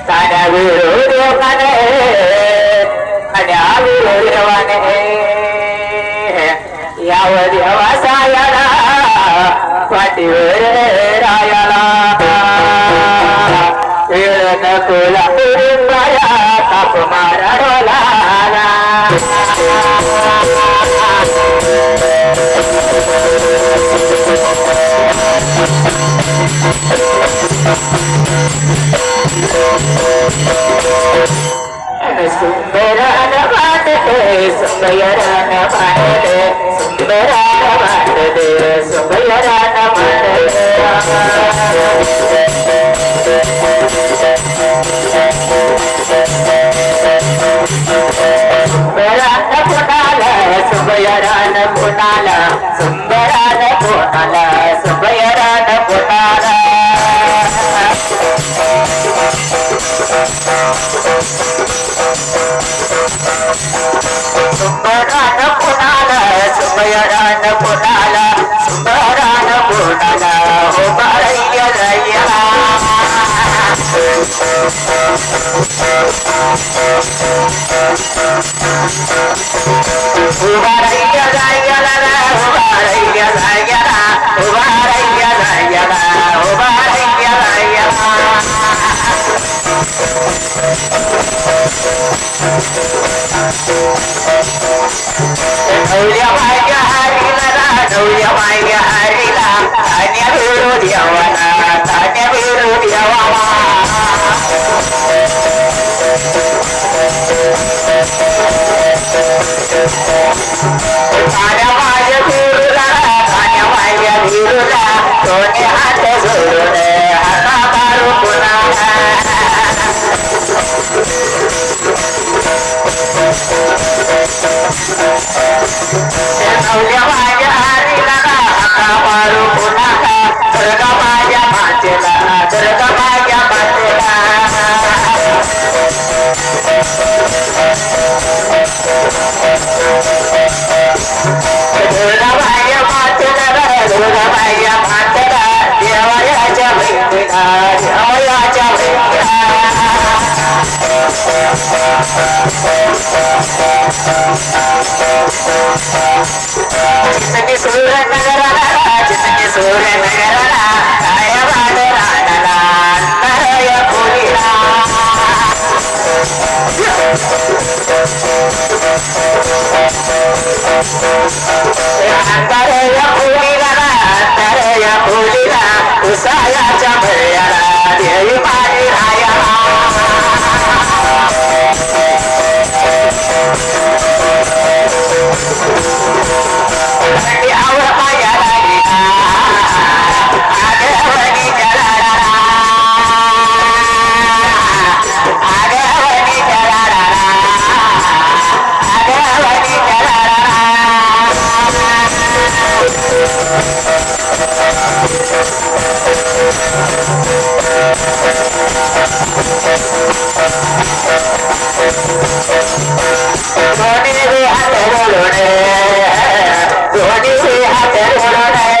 कान्या विरू देवाने कान्या विरू देवाने याव देवा सायाला पाठीवर रायाला वेळ नकोला उरुंबाया ताप मारा डोलाला सुंदरान बांधते सुंदरान बांधते सुंदरान बांधते सुंदरान बांधते सुंदरान पुनाला सुंदरान पुनाला सुंदरान पुनाला सुंदरान पुनाला सुंदरान पुनाला सुंदरान पुनाला सुंदरान पुनाला हो बारैया रैया उबारैया रैया उबारैया रैया उबारैया रैया उबारैया रैया ढवल्या माया हरिला ढवल्या माया हरिला तान्या विरू देवाला तान्या विरू देवाला तान्या माया विरूला तान्या माया विरूला दोन्ही हात जोडून हाता मारू पुन्हा ढवल्या माया हरिला हाता मारू पुन्हा दुर्गा माया मातेला दुर्गा माया मातेला दुर्गा माया मातेला दुर्गा माया मातेला देवाच्या बहिणीला देवाच्या बहिणीला जिसकी सूरत नगराला जिसकी सूरत नगराला काय वाद राणाला अंतरय खोलीला अंतरय खोलीला अंतरय खोलीला उसायाच्या भरयाला देवी पाणी रायाला आवर माया लागला आगवणी जलाला आगवणी जलाला आगवणी जलाला दोन्ही हात बोलणे दोन्ही हात बोलणे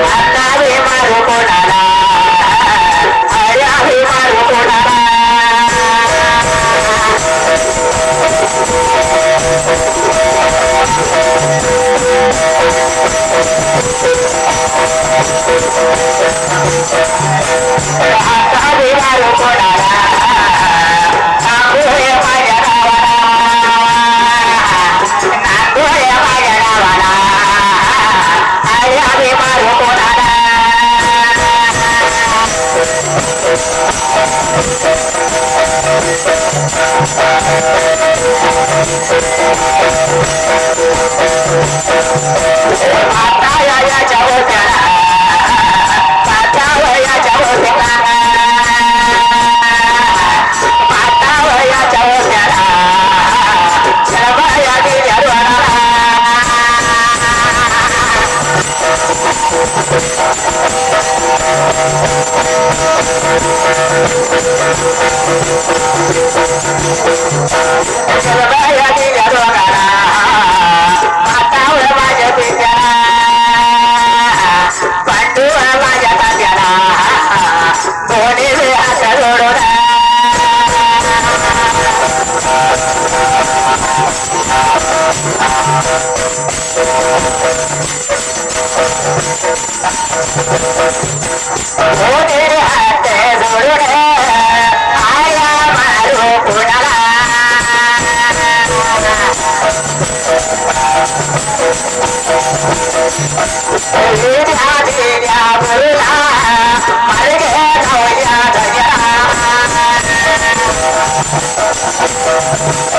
आता भी मारू कोणाला अरे भी मारू कोणाला आता भी मारू कोणाला माझ्या गावाला नांदोया माझ्या गावाला अरे आम्ही मारू कोणाला माता याच्या होत्याला माता वयाच्या होत्याला माता वयाच्या होत्याला सर्वया दिल्या सर्वया दिल्या मातावर माझ्या पित्याला पांडू माझ्या तात्याला दोन्ही हात हात जोडून आया मारू कुणाला देव्या बोला मार्गे धावया धन्या